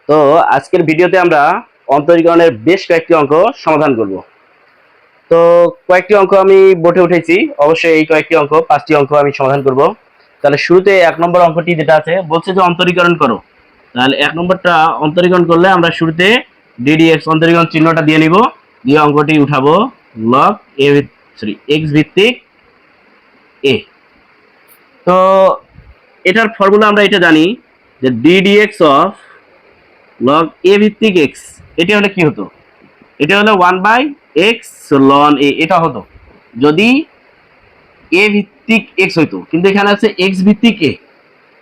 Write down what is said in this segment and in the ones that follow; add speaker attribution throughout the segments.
Speaker 1: তো আজকের ভিডিওতে আমরা অন্তরীকরণের বেশ কয়েকটি অঙ্ক সমাধান করব। তো কয়েকটি অঙ্ক আমি বোর্ডে উঠেছি, অবশ্যই এই কয়েকটি অঙ্ক 5টি অঙ্ক আমি সমাধান করব। তাহলে শুরুতে 1 নম্বর অঙ্কটি যেটা আছে বলছে যে অন্তরীকরণ করো। তাহলে 1 নম্বরটা অন্তরীকরণ করলে আমরা শুরুতে ডিডিএক্স অন্তরীকরণ চিহ্নটা দিয়ে নিব, দিয়ে অঙ্কটি উঠাবো লগ এ সরি এক্স ভিত্তিক এ। তো এটার ফর্মুলা আমরা এটা জানি যে ডিডিএক্স অফ লগ এ ভিত্তিক এক্স, এটা হলে কি হতো, এটা হলো 1/x ln a। এটা হতো যদি a ভিত্তিক x হইতো, কিন্তু এখানে আছে x ভিত্তিক a,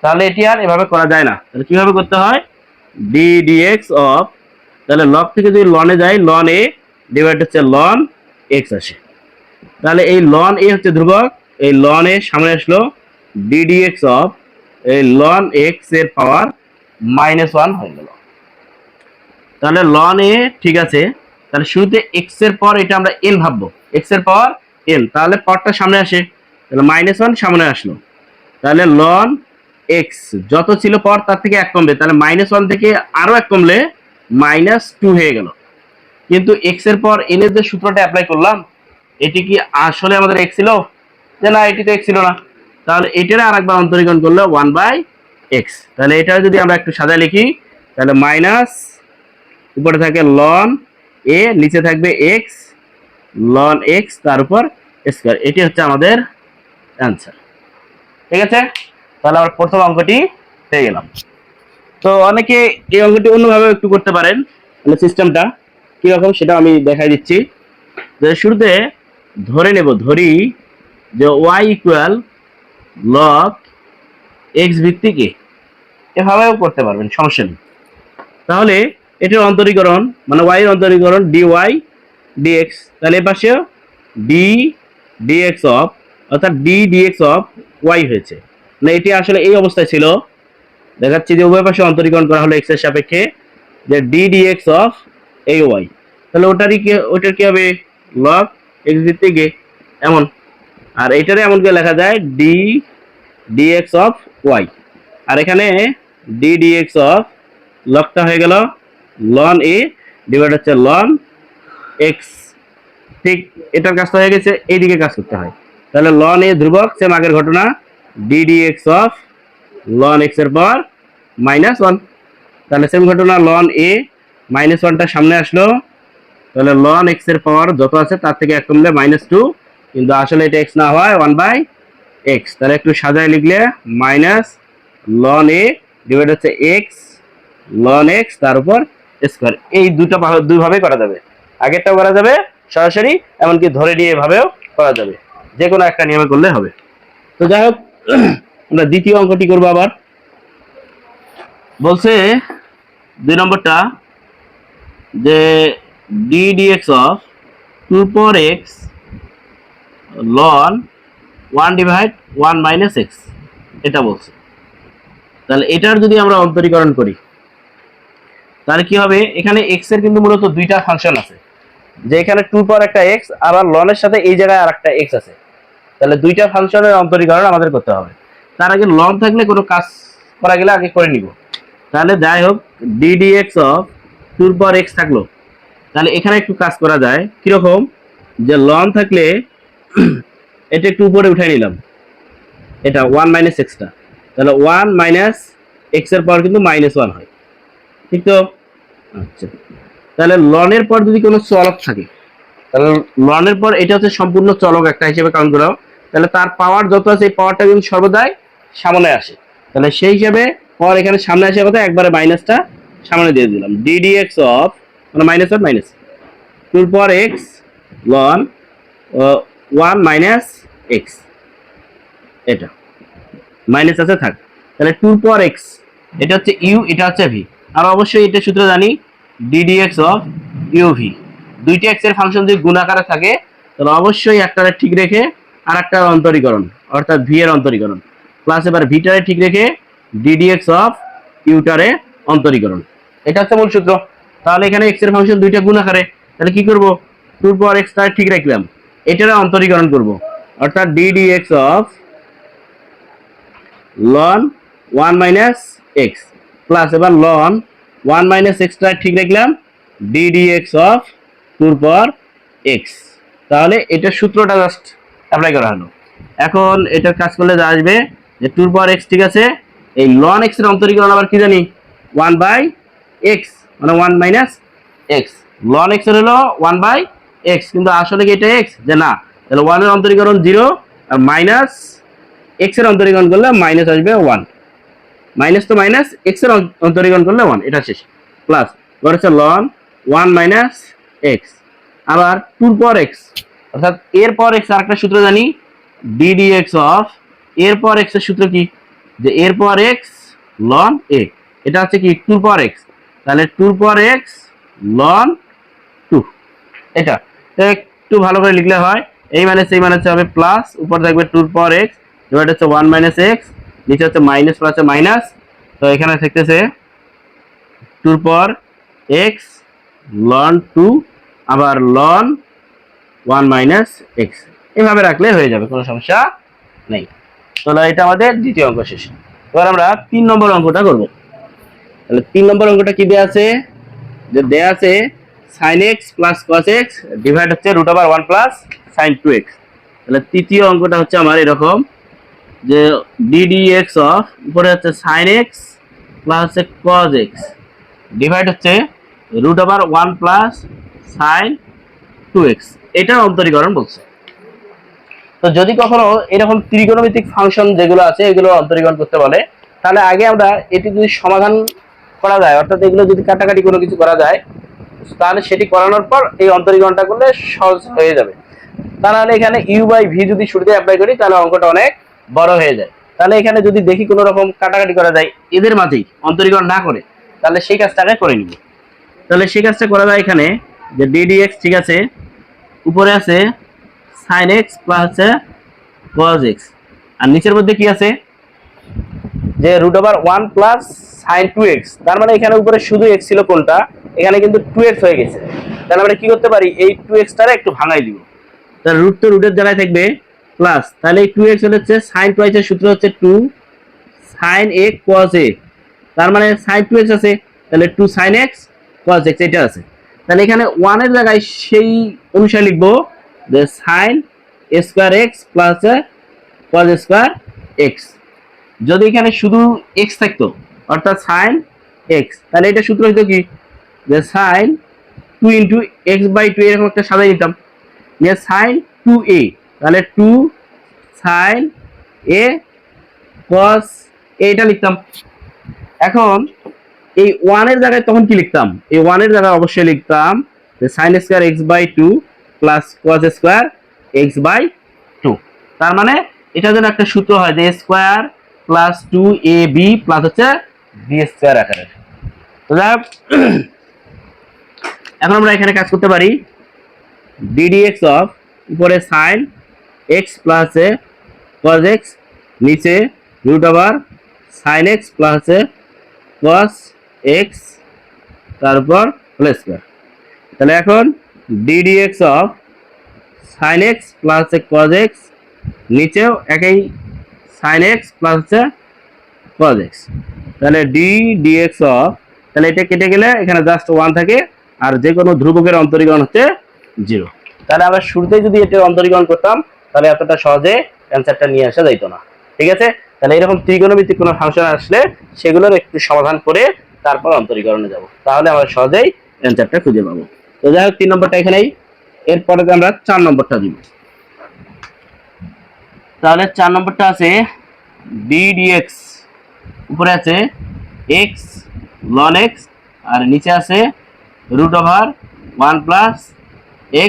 Speaker 1: তাহলে এটি আর এভাবে করা যায় না। তাহলে কিভাবে করতে হয়, d dx অফ, তাহলে log থেকে যদি ln এ যায় ln a ডিভাইড হচ্ছে ln x আসে। তাহলে এই ln a হচ্ছে ধ্রুবক, এই ln a সামনে আসলো, d dx অফ এই ln x এর পাওয়ার -1 হয়ে গেল। তাহলে ln a ঠিক আছে, তাহলে শুরুতে x এর পর এটা আমরা n ভাববো, x এর পাওয়ার n, তাহলে পরটা সামনে আসে, তাহলে -1 সামনে আসলো। তাহলে ln x যত ছিল পর তার থেকে 1 কমবে, তাহলে -1 থেকে আরো 1 কমলে -2 হয়ে গেল। কিন্তু x এর পর n এর যে সূত্রটা অ্যাপ্লাই করলাম, এটি কি আসলে আমাদের x ছিল? যে না, এটি তো x ছিল না। তাহলে এটারে আরেকবার অন্তরীকরণ করলে 1/x। তাহলে এটা যদি আমরা একটু সাজায় লিখি, তাহলে মাইনাস, উপরে থাকে ln a, নিচে থাকবে x ln x, তার উপর স্কয়ার। এটি হচ্ছে আমাদের অ্যান্সার। ঠিক আছে, তাহলে আমরা প্রথম অঙ্কটি পেয়ে গেলাম। তো অনেকে এই অঙ্কটি অন্যভাবে একটু করতে পারেন, মানে সিস্টেমটা কিরকম সেটা আমি দেখাই দিচ্ছি। যে শুরুতে ধরি যে y ইকুয়াল log x ভিত্তিক a, এভাবেও করতে পারবেন, সমস্যা নেই। তাহলে এটার অন্তরীকরণ মানে y এর অন্তরীকরণ dy dx, তাহলে এর পাশে d dx অফ, অর্থাৎ d dx অফ y হয়েছে। মানে এটি আসলে এই অবস্থায় ছিল, দেখাচ্ছি যে উভয় পাশে অন্তরীকরণ করা হলো x এর সাপেক্ষে, যে d dx অফ এই y, তাহলে ওটার কি হবে, log x ভিত্তিক a এমন। আর এটারে এমন করে লেখা যায় d dx অফ y, আর এখানে d dx অফ লগটা হয়ে গেল ln a ডিভাইড হচ্ছে ln x। ঠিক এটার কাজটা হয়ে গেছে, এইদিকে কাজ করতে হয়। তাহলে ln a ধ্রুবক, সেম আগের ঘটনা, d dx of ln x এর পর -1। তাহলে সেম ঘটনা, ln a -1টা সামনে আসলো, তাহলে ln x এর পাওয়ার যত আছে তার থেকে 1 কমলে -2, কিন্তু আসলে এটা x না হয় 1/x। তাহলে একটু সাজায় লিখলে মাইনাস ln a ডিভাইড হচ্ছে x ln x, তার উপর স্কয়ার। এই দুইভাবে করা যাবে, আগেরটাও করা যাবে সরাসরি, এমনকি ধরে নিয়ে এভাবেও করা যাবে, যে কোনো একটা নিয়মে করলে হবে। তো যাই হোক, আমরা দ্বিতীয় অঙ্কটি করবো। আবার বলছে 2 নম্বরটা যে d dx of 2 power x ln 1/1 - x, এটা বলছে। তাহলে এটার যদি আমরা অন্তরীকরণ করি, তাহলে কি হবে, এখানে x এর কিন্তু মূলত দুইটা ফাংশন আছে, যে এখানে 2 পাওয়ার একটা x, আবার ln এর সাথে এই জায়গায় আরেকটা x আছে। তাহলে দুইটা ফাংশনের অন্তরীকরণ আমাদের করতে হবে। তার আগে ln থাকলে কোনো কাজ করা গেলে আগে করে নিব। তাহলে যাই হোক, d dx of 2 power x থাকলো, তাহলে এখানে একটু কাজ করা যায় কিরকম, যে ln থাকলে এটা একটু উপরে উঠাই নিলাম, এটা 1 - x টা, তাহলে 1 - x এর পাওয়ার কিন্তু -1 হয়, ঠিক তো? আচ্ছা, তাহলে ln এর পর যদি কোনো চলক থাকে, তাহলে ln এর পর এটা হচ্ছে সম্পূর্ণ চলক একটা হিসেবে কাউন্ট করা, তাহলে তার পাওয়ার যত আছে এই পাওয়ারটা কিন্তু সর্বদাই সামনে আসে। তাহলে সেই হিসাবে পাওয়ার এখানে সামনে আসে কথা, একবারে মাইনাসটা সামনে দিয়ে দিলাম, d dx অফ মানে -1 মাইনাস 2 পাওয়ার x ln 1 - x, এটা মাইনাস আছে থাক। তাহলে 2 পাওয়ার x, এটা হচ্ছে u, এটা হচ্ছে v। আর অবশ্যই এটা সূত্র জানি, d dx অফ uv। দুইটা x এর ফাংশন যদি গুণ আকারে থাকে, তাহলে অবশ্যই একটারে ঠিক রেখে আর একটার অন্তরীকরণ, অর্থাৎ v এর অন্তরীকরণ, প্লাস এবার v টারে ঠিক রেখে d dx অফ u টারে অন্তরীকরণ, এটা হচ্ছে মূল সূত্র। তাহলে এখানে x এর ফাংশন দুইটা গুণ আকারে, তাহলে কি করব, 2 পাওয়ার x টারে ঠিক রাখলাম, এটারে অন্তরীকরণ করব, অর্থাৎ d dx of ln 1 - x plus এবার ln 1 মাইনাস এক্সটা ঠিক রাখলাম, ডি ডি এক্স অফ টুর পর এক্স। তাহলে এটার সূত্রটা জাস্ট অ্যাপ্লাই করা হলো। এখন এটার কাজ করলে যা আসবে যে টুর পর এক্স, ঠিক আছে, এই লন এক্স এর অন্তরীকরণ আবার কি জানি 1 বাই এক্স, মানে 1 মাইনাস এক্স। লন এক্স এর হলো 1 বাই এক্স, কিন্তু আসলে কি এটা এক্স? যে না, তাহলে 1 এর অন্তরীকরণ 0 আর মাইনাস এক্স এর অন্তরীকরণ করলে মাইনাস আসবে 1, মাইনাস তো মাইনাস, এক্স এর অন্তরীকরণ করলে 1, এটা শেষ। প্লাস এবার হচ্ছে লন 1 মাইনাস এক্স, আবার 2 পর এক্স, অর্থাৎ এর পর এক্স আর একটা সূত্র জানি, ডি ডি এক্স অফ এর পর এক্স এর সূত্র কি, যে এর পর এক্স লন এ, এটা হচ্ছে কি 2 পর এক্স, তাহলে 2 পর এক্স লন 2, এটা একটু ভালো করে লিখলে হয়। এই মাইনাস এই মাইনাস হবে প্লাস, উপর থাকবে 2 পর এক্স, এবার হচ্ছে 1 মাইনাস এক্স, নিচে হচ্ছে মাইনাস প্লাস মাইনাস, তো এখানে থাকতেছে 2 পর এক্স লন 2 আবার লন 1 মাইনাস এক্স, এভাবে রাখলে হয়ে যাবে, কোনো সমস্যা নেই। তাহলে এটা আমাদের দ্বিতীয় অঙ্ক শেষ। এবার আমরা 3 নম্বর অঙ্কটা করব। তাহলে 3 নম্বর অঙ্কটা কি দেয়া আছে, যে দেয়া আছে sin x plus cos x divide হচ্ছে √1 প্লাস sin 2x। তাহলে তৃতীয় অঙ্কটা হচ্ছে আমার এরকম, যে ddx অফ উপরে হচ্ছে sin x প্লাস হচ্ছে cos x ডিভাইড হচ্ছে √1 প্লাস sin 2x, এটার অন্তরীকরণ বলছে। তো যদি কখনো এরকম ত্রিকোণমিতিক ফাংশন যেগুলো আছে এগুলো অন্তরীকরণ করতে বলে, তাহলে আগে আমরা এটি যদি সমাধান করা যায়, অর্থাৎ এগুলো যদি কাটাকাটি কোনো কিছু করা যায়, তাহলে সেটি করানোর পর এই অন্তরীকরণটা করলে সহজ হয়ে যাবে। তাহলে এখানে ইউ বাই ভি যদি শুরুতে অ্যাপ্লাই করি তাহলে অঙ্কটা অনেক বড় হয়ে যায়। তাহলে এখানে যদি দেখি কোনো রকম কাটাকাটি করা যায় এদের মাঝেই অন্তরীকরণ না করে, তাহলে সেই কাজটাকে করে নিব। তাহলে সেই কাজটা করা যায় এখানে, যে ddx, ঠিক আছে, উপরে আছে sin x প্লাস আছে cos x, আর নিচের মধ্যে কি আছে, যে √1 প্লাস sin 2x, তার মানে এখানে উপরে শুধু x ছিল কোনটা, এখানে কিন্তু 2x হয়ে গেছে। তাহলে আমরা কি করতে পারি, এই 2x টারে একটু ভাঙাই দিব, তাহলে রুট তো রুটের জায়গায় থাকবে প্লাস, তাহলে এই 2x হচ্ছে sin 2x এর সূত্র হচ্ছে 2 sin a cos a, তার মানে sin 2x আছে, তাহলে 2 sin x cos x এটা আছে। তাহলে এখানে 1 এর জায়গায় সেই অনুসারে লিখবো যে sin a square x plus cos a square x। যদি এখানে শুধু x থাকতো অর্থাৎ sin x, তাহলে এটা সূত্র হতো কি, যে sin 2 ইনটু x বাই 2 এরকম একটা সাজাই নিতাম, যে sin 2a, তাহলে 2 sin a cos a এটা লিখতাম। এখন এই 1 এর জায়গায় তখন কি লিখতাম, এই 1 এর জায়গায় অবশ্যই লিখতাম যে sin square x by 2 plus cos square x by 2, তার মানে এটা যেন একটা সূত্র হয় যে স্কয়ার প্লাস 2ab প্লাস হচ্ছে b স্কয়ার আকারে। তো যাই হোক, এখন আমরা এখানে কাজ করতে পারি, ddx অফ উপরে sin x plus cos x, নিচে √sin x plus cos x, তারপর হোল স্কয়ার। তাহলে এখন ddx of sin x plus cos x, নিচেও একই sin x plus cos x, তাহলে ddx অফ, তাহলে এটা কেটে গেলে এখানে জাস্ট 1 থাকে, আর যে কোনো ধ্রুবকের অন্তরীকরণ হচ্ছে 0। তাহলে আমরা শুরুতেই যদি এটা অন্তরীকরণ করতাম তাহলে এতটা সহজে অ্যান্সারটা নিয়ে আসা যাইতো না, ঠিক আছে। তাহলে এরকম ত্রিকোণমিতিক কোনো ফাংশন আসলে সেগুলোর একটু সমাধান করে তারপর অন্তরীকরণে যাব, তাহলে আমরা সহজেই অ্যান্সারটা খুঁজে পাবো। তো যাই হোক, 3 নম্বরটা এখানেই, এরপরে আমরা 4 নম্বরটা দিব। তাহলে 4 নম্বরটা আছে ddx, উপরে আছে x ln x আর নিচে আছে √1 প্লাস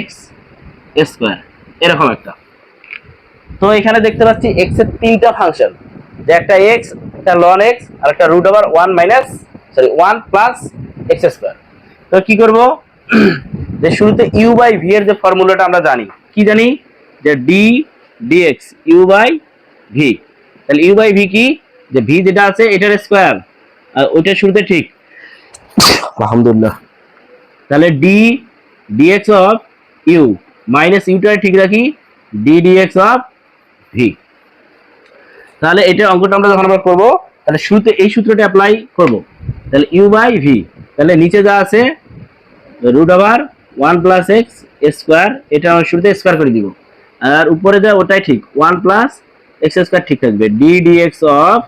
Speaker 1: x স্কয়ার, এরকম একটা। তো এখানে দেখতে পাচ্ছি x এর 3টা ফাংশন, যে একটা x, একটা ln x আর একটা √1 মাইনাস 1 প্লাস x স্কয়ার। তো কি করব, যে শুরুতে u বাই v এর যে ফর্মুলাটা আমরা জানি, কি জানি, যে d dx u by v, তাহলে u বাই v কি, যে v যেটা আছে এটার স্কয়ার, আর ওইটা শুরুতে ঠিক, আলহামদুলিল্লাহ। তাহলে d dx of u minus ইউটা ঠিক রাখি, d dx অফ v। তাহলে এটা অঙ্কটা আমরা যখন আমরা করব, তাহলে শুরুতে এই সূত্রটা অ্যাপ্লাই করব, তাহলে u বাই v, তাহলে নিচে যা আছে রুট ওভার 1 + x স্কোয়ার, এটা আমরা শুরুতে স্কোয়ার করে দিব, আর উপরে যা ওটাই ঠিক 1 + x² ঠিক থাকবে। ডি dx অফ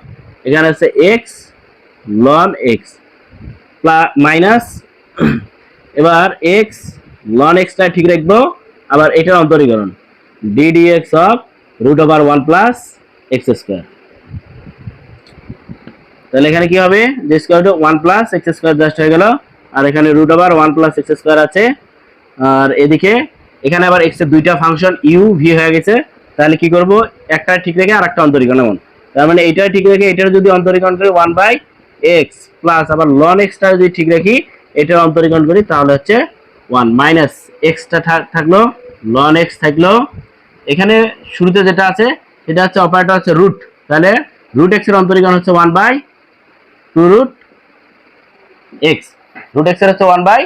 Speaker 1: এখানে আছে x ln x মাইনাস এবার x ln x টা ঠিক রাখবো, আবার এটার অন্তরীকরণ d dx of root over 1 + x²। তাহলে এখানে কি হবে যে স্কয়ার রুট 1 + x² জাস্ট হয়ে গেল, আর এখানে রুট ওভার 1 + x² আছে, আর এদিকে এখানে আবার x এর দুইটা ফাংশন u v হয়ে গেছে। তাহলে কি করব, একটা ঠিক রেখে আরেকটা অন্তরীকরণ এমন, তার মানে এইটা ঠিক রেখে এটার যদি অন্তরীকরণ করি 1/x প্লাস আবার ln x টা যদি ঠিক রাখি এটার অন্তরীকরণ করি তাহলে হচ্ছে 1 মাইনাস x টা থাকলো ln x থাকলো, এখানে শুরুতে যেটা আছে সেটা হচ্ছে অপারেটর হচ্ছে রুট, তাহলে রুট x এর অন্তরীকরণ হচ্ছে 1/2 রুট x, রুট x এর হচ্ছে 1/2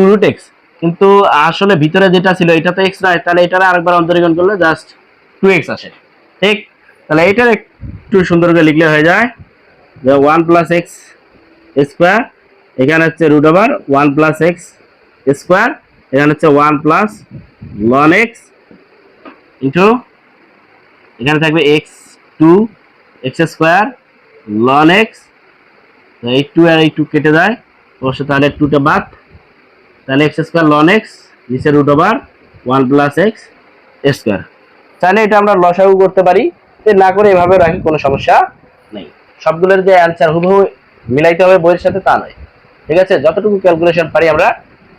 Speaker 1: রুট x, কিন্তু আসলে ভিতরে যেটা ছিল এটা তো x নয়, তাহলে এটার আরেকবার অন্তরীকরণ করলে জাস্ট 2x আসে, ঠিক। তাহলে এটার একটু সুন্দর করে লিখলে হয়ে যায় যে 1 + x² এখানে হচ্ছে রুট ওভার 1 + x², এখানে হচ্ছে 1 + ln x ইন্টু এখানে থাকবে x2 x² ln x, এই 2 আর এই 2 কেটে যায় অবশ্য, তাহলে 2টা বাদ, তাহলে x² ln x নিচে রুট ওভার 1 + x²। তাহলে এটা আমরা লসাগু করতে পারি, না করে এভাবে রাখি কোনো সমস্যা নেই। সবগুলোর যে অ্যান্সার হুবহু মিলাইতে হবে বইয়ের সাথে তা নয়, ঠিক আছে, যতটুকু ক্যালকুলেশন পারি আমরা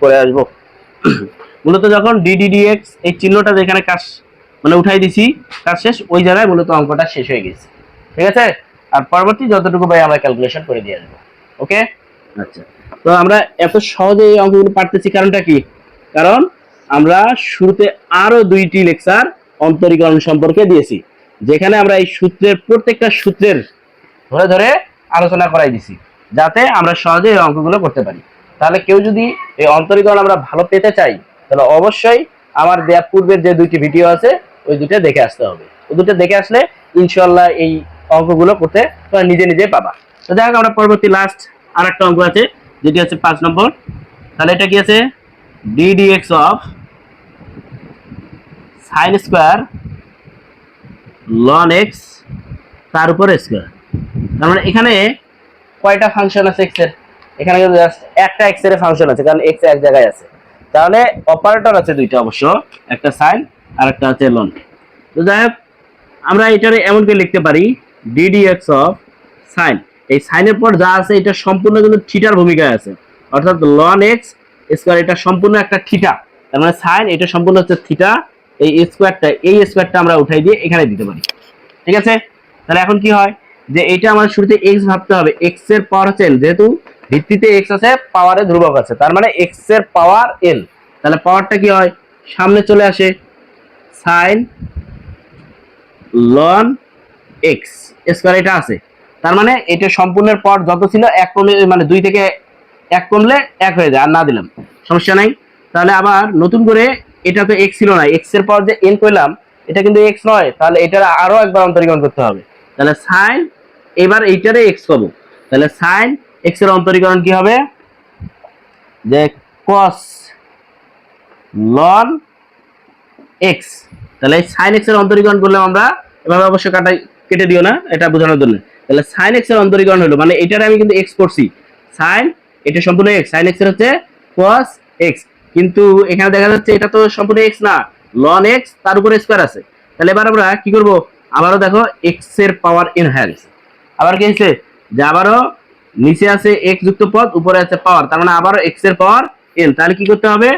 Speaker 1: করে আসবো। মূলত যখন ddx এই চিহ্নটা যেখানে কাজ মানে উঠাই দিছি কাজ শেষ, ওই জায়গায় মূলত অঙ্কটা শেষ হয়ে গেছে, ঠিক আছে। আর পরবর্তী যতটুকু ভাই আমরা ক্যালকুলেশন করে দিয়ে আসবো, ওকে। আচ্ছা, তো আমরা এত সহজে এই অঙ্কগুলো পারতেছি কারণটা কি, কারণ আমরা শুরুতে আরো 2টি লেকচার অন্তরীকরণ সম্পর্কে দিয়েছি, যেখানে আমরা এই সূত্রের প্রত্যেকটা সূত্রের ধরে ধরে আলোচনা করাই দিছি, যাতে আমরা সহজে এই অঙ্কগুলো করতে পারি। তাহলে কেউ যদি এই অন্তরীকরণ আমরা ভালো পেতে চাই তাহলে অবশ্যই আমার দেয়া পূর্বের যে 2টি ভিডিও আছে ওই দুটো দেখে আসতে হবে, ওই দুটো দেখে আসলে ইনশাআল্লাহ এই অঙ্কগুলো করতে তোমরা নিজে নিজে পাবা। তো যাই হোক, আমরা পরবর্তী লাস্ট আরেকটা অঙ্ক আছে যেটি হচ্ছে 5 নম্বর। তাহলে এটা কি আছে, D dx of sin square ln x তার উপর স্কয়ার। তার মানে এখানে কয়টা ফাংশন আছে x এর, এখানে কিন্তু জাস্ট একটা x এর ফাংশন আছে, কারণ x এক জায়গায় আছে, তাহলে অপারেটর আছে দুইটা অবশ্য, একটা sin আর একটা আছে ln। তো যাই হোক, আমরা এটারে এমন করে লিখতে পারি ডি dx অফ sin, এই sin এর পর যা আছে এটা সম্পূর্ণ কিন্তু থিটার ভূমিকায় আছে, অর্থাৎ ln x স্কয়ার এটা সম্পূর্ণ একটা থিটা, তার মানে sin এটা সম্পূর্ণ হচ্ছে থিটা, এই স্কয়ারটা আমরা উঠাই দিয়ে এখানে দিতে পারি, ঠিক আছে। তাহলে এখন কি হয় যে এটা আমার শুরুতে x ভাবতে হবে, x এর পাওয়ার হচ্ছে n, যেহেতু ভিত্তিতে x আছে পাওয়ারে ধ্রুবক আছে, তার মানে x এর পাওয়ার n, তাহলে পাওয়ারটা কি হয় সামনে চলে আসে sin ln x স্কয়ার এটা আছে, তার মানে এটা সম্পূর্ণের পর যত ছিল এক কমলে মানে 2 থেকে 1 কমলে 1 হয়ে যায়, আর না দিলাম সমস্যা নাই। তাহলে আবার নতুন করে এটা তো x ছিল না, x এর পর যে n কইলাম এটা কিন্তু x নয়, তাহলে এটার আরো একবার অন্তরীকরণ করতে হবে, তাহলে sin এবার এইটারে x পাবো, তাহলে sin x এর অন্তরীকরণ কি হবে যে cos ln x, তাহলে sin x এর অন্তরীকরণ করলাম আমরা এভাবে, অবশ্য কেটে দিও না এটা বোঝানোর জন্য। তাহলে sin x এর অন্তরীকরণ হলো মানে এটারে আমি কিন্তু x করছি, sin এটা সম্পূর্ণ x, sin x এর হচ্ছে cos x, কিন্তু এখানে দেখা যাচ্ছে এটা তো সম্পূর্ণ x না, ln x তার উপরে স্কয়ার আছে। তাহলে এবার আমরা কি করব, আবারও দেখো x এর পাওয়ার n হয়ে গেছে, আবার কি হয়েছে যে আবারও নিচে আছে x যুক্ত পদ উপরে আছে পাওয়ার, তার মানে আবারও x এর পাওয়ার n, তাহলে কি করতে হবে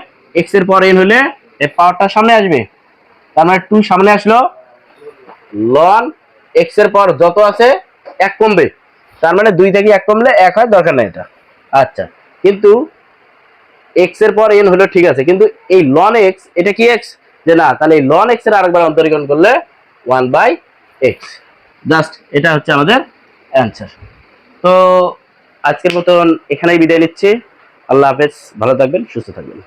Speaker 1: x এর পাওয়ার n হলে এই পাওয়ারটা সামনে আসবে, তার মানে 2 সামনে আসলো, ln x এর পাওয়ার যত আছে 1 কমবে, তার মানে 2 থেকে 1 কমলে 1 হয়, দরকার নাই এটা। আচ্ছা, কিন্তু x এর পর n হলো ঠিক আছে, কিন্তু এই ln x এটা কি x যে না, তাহলে এই ln x এর আরেকবার অন্তরীকরণ করলে 1/x, জাস্ট এটা হচ্ছে আমাদের অ্যানসার। তো আজকের মতন এখানেই বিদায় নিচ্ছি, আল্লাহ হাফেজ, ভালো থাকবেন, সুস্থ থাকবেন।